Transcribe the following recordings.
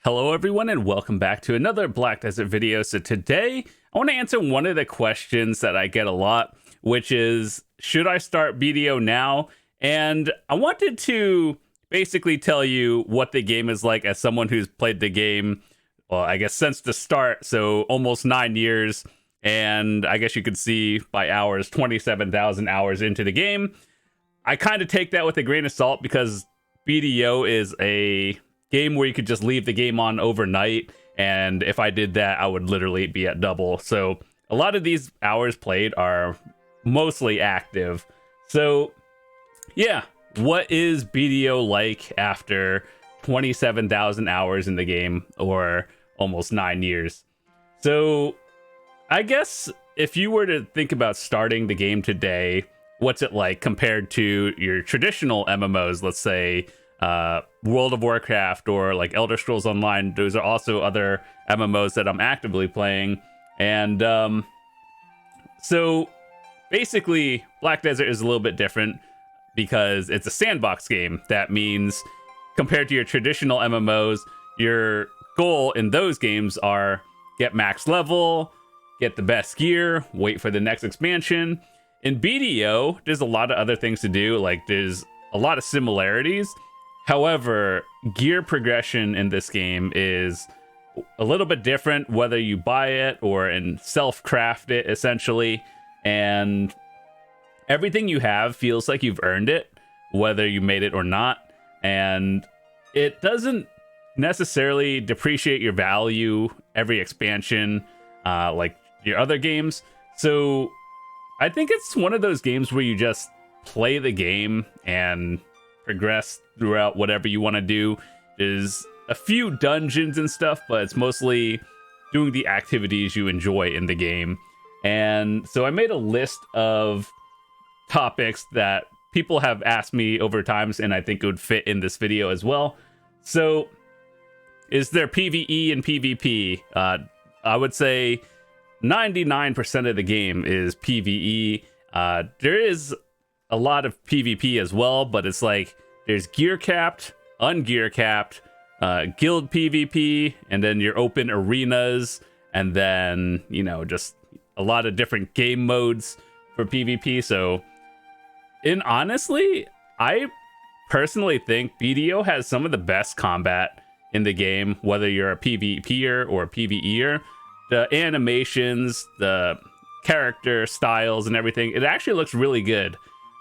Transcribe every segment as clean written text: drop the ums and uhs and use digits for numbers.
Hello everyone and welcome back to another Black Desert video. So today I want to answer one of the questions that I get a lot, which is, should I start BDO now? And I wanted to basically tell you what the game is like as someone who's played the game, well, I guess since the start, so almost 9 years. And I guess you could see by hours, 27,000 hours into the game. I kind of take that with a grain of salt because BDO is a game where you could just leave the game on overnight, and if I did that I would literally be at double. So a lot of these hours played are mostly active. So yeah, what is BDO like after 27,000 hours in the game, or almost 9 years? So I guess if you were to think about starting the game today, what's it like compared to your traditional MMOs? Let's say World of Warcraft or like Elder Scrolls Online. Those are also other MMOs that I'm actively playing. And so basically Black Desert is a little bit different because it's a sandbox game. That means compared to your traditional MMOs, your goal in those games are get max level, get the best gear, wait for the next expansion. In BDO, there's a lot of other things to do. Like, there's a lot of similarities. However, gear progression in this game is a little bit different, whether you buy it or and self-craft it, essentially. And everything you have feels like you've earned it, whether you made it or not. And it doesn't necessarily depreciate your value every expansion like your other games. So I think it's one of those games where you just play the game and progress throughout whatever you want to do. There's a few dungeons and stuff, but it's mostly doing the activities you enjoy in the game. And so I made a list of topics that people have asked me over times, and I think it would fit in this video as well. So is there PvE and PvP? I would say 99% of the game is PvE. There is a lot of PvP as well, but it's like there's gear capped, ungear capped, guild PvP, and then your open arenas, and then, you know, just a lot of different game modes for PvP. So, honestly, I personally think BDO has some of the best combat in the game, whether you're a PvPer or a PvEer. The animations, the character styles and everything, it actually looks really good.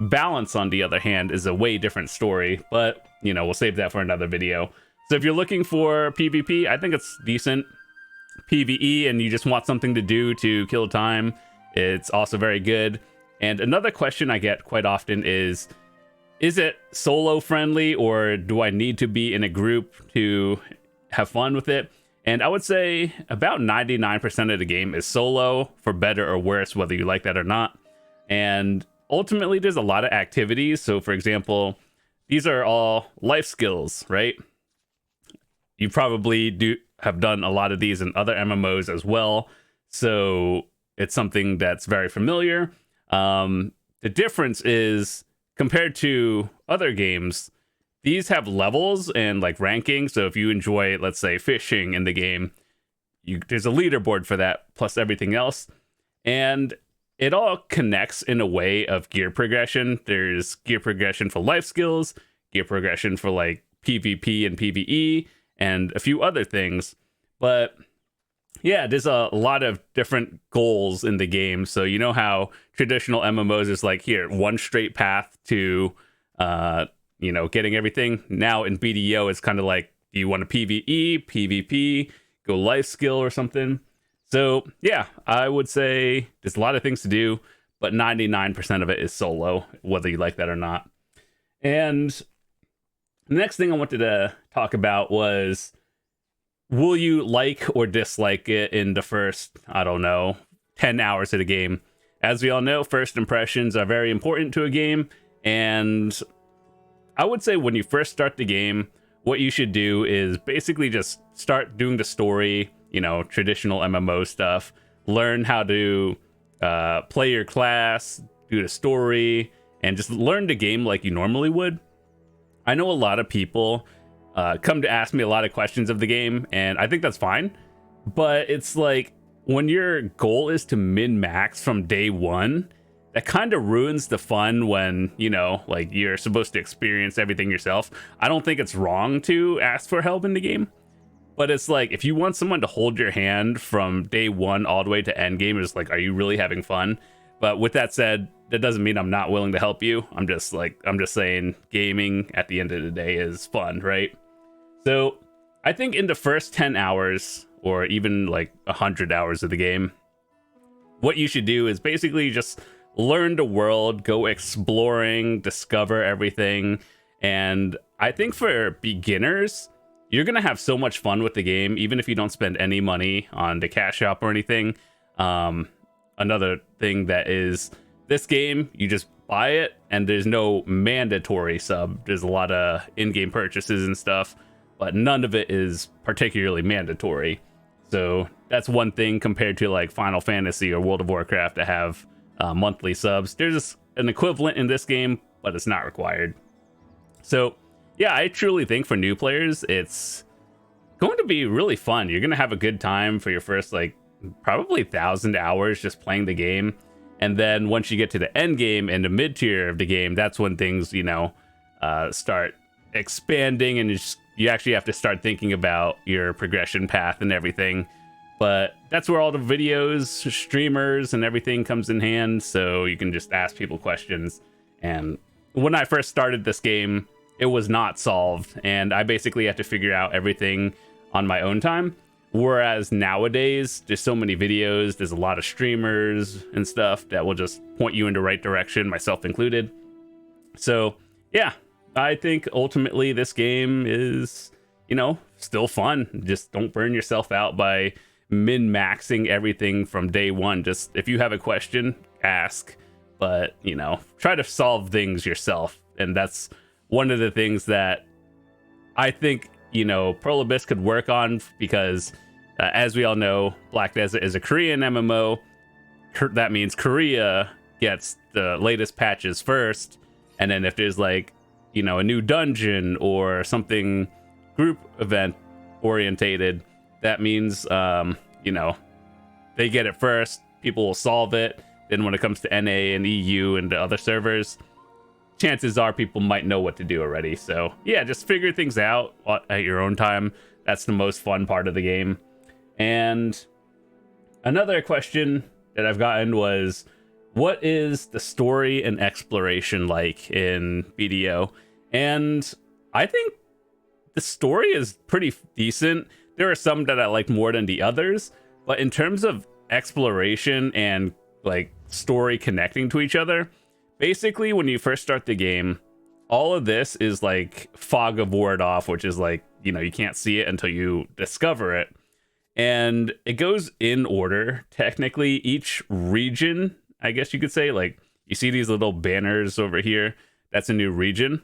Balance, on the other hand, is a way different story, but, you know, we'll save that for another video. So if you're looking for PvP, I think it's decent. PvE, and you just want something to do to kill time, it's also very good. And another question I get quite often is it solo friendly, or do I need to be in a group to have fun with it? And I would say about 99% of the game is solo, for better or worse, whether you like that or not. And ultimately, there's a lot of activities. So, for example, these are all life skills, right? You probably have done a lot of these in other MMOs as well. So it's something that's very familiar. The difference is, compared to other games, these have levels and like ranking. So if you enjoy, let's say, fishing in the game, there's a leaderboard for that, plus everything else. And it all connects in a way of gear progression. There's gear progression for life skills, gear progression for like PvP and PvE, and a few other things. But yeah, there's a lot of different goals in the game. So you know how traditional MMOs is like, here, one straight path to you know, getting everything. Now in BDO, it's kind of like, do you want a PvE, PvP, go life skill or something? So yeah, I would say there's a lot of things to do, but 99% of it is solo, whether you like that or not. And the next thing I wanted to talk about was, will you like or dislike it in the first, I don't know, 10 hours of the game? As we all know, first impressions are very important to a game, and I would say when you first start the game, what you should do is basically just start doing the story, you know, traditional MMO stuff. Learn how to play your class, do the story, and just learn the game like you normally would. I know a lot of people come to ask me a lot of questions of the game, and I think that's fine. But it's like, when your goal is to min-max from day one, that kind of ruins the fun when, you know, like, you're supposed to experience everything yourself. I don't think it's wrong to ask for help in the game, but it's like, if you want someone to hold your hand from day one all the way to end game, it's like, are you really having fun? But with that said, that doesn't mean I'm not willing to help you. I'm just saying, gaming at the end of the day is fun, right? So I think in the first 10 hours, or even like 100 hours of the game, what you should do is basically just learn the world, go exploring, discover everything. And I think for beginners, you're gonna have so much fun with the game, even if you don't spend any money on the cash shop or anything. Another thing that is, this game, you just buy it, and there's no mandatory sub. There's a lot of in-game purchases and stuff, but none of it is particularly mandatory. So that's one thing compared to like Final Fantasy or World of Warcraft that have monthly subs. There's an equivalent in this game, but it's not required. So yeah, I truly think for new players, it's going to be really fun. You're going to have a good time for your first, like, probably 1,000 hours just playing the game. And then once you get to the end game and the mid tier of the game, that's when things, you know, start expanding, and you actually have to start thinking about your progression path and everything. But that's where all the videos, streamers, and everything comes in hand, so you can just ask people questions. And when I first started this game, it was not solved, and I basically had to figure out everything on my own time. Whereas nowadays, there's so many videos, there's a lot of streamers and stuff that will just point you in the right direction, myself included. So yeah, I think ultimately this game is, you know, still fun. Just don't burn yourself out by min-maxing everything from day one. Just, if you have a question, ask, but, you know, try to solve things yourself. And that's one of the things that I think, you know, Pearl Abyss could work on, because as we all know, Black Desert is a Korean MMO. That means Korea gets the latest patches first, and then if there's, like, you know, a new dungeon or something group event orientated, that means you know, they get it first, people will solve it. Then when it comes to NA and EU and the other servers, chances are people might know what to do already. So yeah, just figure things out at your own time. That's the most fun part of the game. And another question that I've gotten was, what is the story and exploration like in BDO? And I think the story is pretty decent. There are some that I like more than the others, but in terms of exploration and like story connecting to each other, basically when you first start the game, all of this is like fog of war off, which is like, you know, you can't see it until you discover it. And it goes in order. Technically, each region, I guess you could say, like, you see these little banners over here, that's a new region.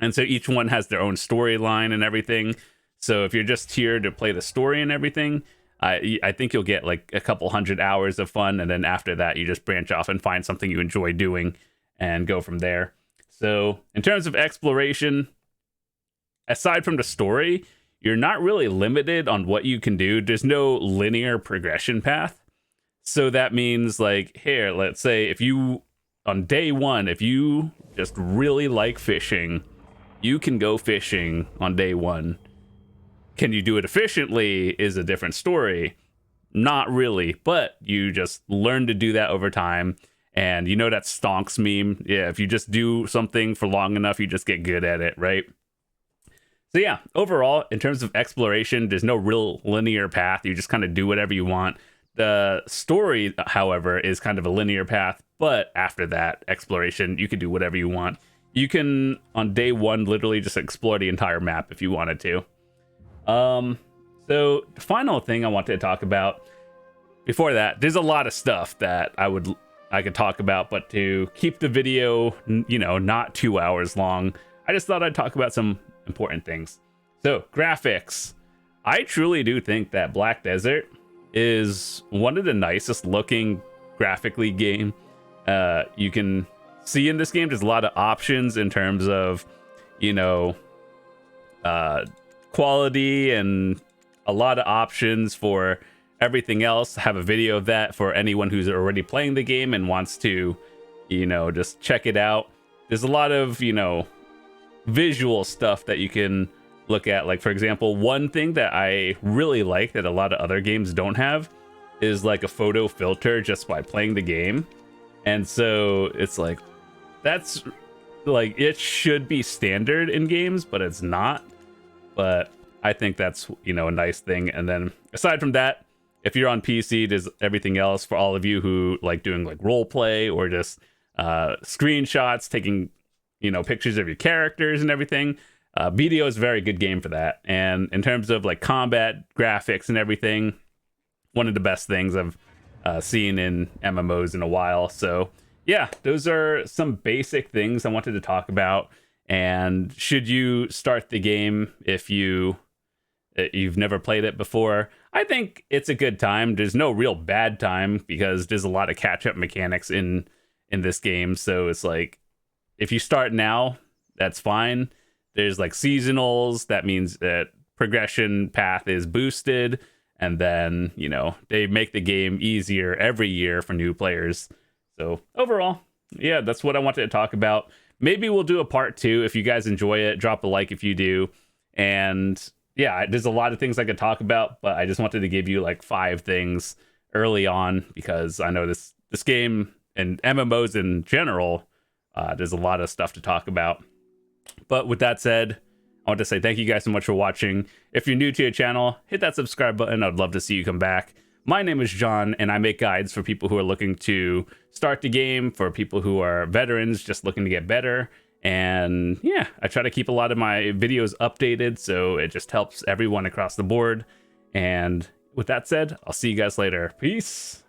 And so each one has their own storyline and everything. So if you're just here to play the story and everything, I think you'll get like a couple 100 hours of fun. And then after that, you just branch off and find something you enjoy doing and go from there. So in terms of exploration, aside from the story, you're not really limited on what you can do. There's no linear progression path. So that means, like, here, let's say if you, on day one, if you just really like fishing, you can go fishing on day one. Can you do it efficiently is a different story. Not really, but you just learn to do that over time. And you know that stonks meme? Yeah, if you just do something for long enough, you just get good at it, right? So yeah, overall, in terms of exploration, there's no real linear path. You just kind of do whatever you want. The story, however, is kind of a linear path. But after that, exploration, you can do whatever you want. You can, on day one, literally just explore the entire map if you wanted to. So the final thing I wanted to talk about, before that, there's a lot of stuff that I could talk about, but to keep the video, you know, not 2 hours long, I just thought I'd talk about some important things. So graphics, I truly do think that Black Desert is one of the nicest looking graphically game you can see in this game. There's a lot of options in terms of, you know, uh, quality and a lot of options for everything else. Have a video of that for anyone who's already playing the game and wants to, just check it out. There's a lot of, visual stuff that you can look at. Like, for example, one thing that I really like that a lot of other games don't have is like a photo filter just by playing the game. And so it's like, that's like, it should be standard in games, but it's not. But I think that's, a nice thing. And then aside from that, if you're on PC, there's everything else for all of you who like doing like role play or just screenshots, taking, pictures of your characters and everything. BDO is a very good game for that. And in terms of like combat graphics and everything, one of the best things I've seen in MMOs in a while. So yeah, those are some basic things I wanted to talk about. And should you start the game if you've never played it before, I think it's a good time. There's no real bad time because there's a lot of catch-up mechanics in this game. So it's like, if you start now, that's fine. There's like seasonals. That means that progression path is boosted. And then, they make the game easier every year for new players. So overall, yeah, that's what I wanted to talk about. Maybe we'll do a part 2 if you guys enjoy it. Drop a like if you do. And yeah, there's a lot of things I could talk about, but I just wanted to give you like 5 things early on because I know this game and MMOs in general, there's a lot of stuff to talk about. But with that said, I want to say thank you guys so much for watching. If you're new to your channel, hit that subscribe button. I'd love to see you come back. My name is John, and I make guides for people who are looking to start the game, for people who are veterans just looking to get better. And yeah, I try to keep a lot of my videos updated, so it just helps everyone across the board. And with that said, I'll see you guys later. Peace.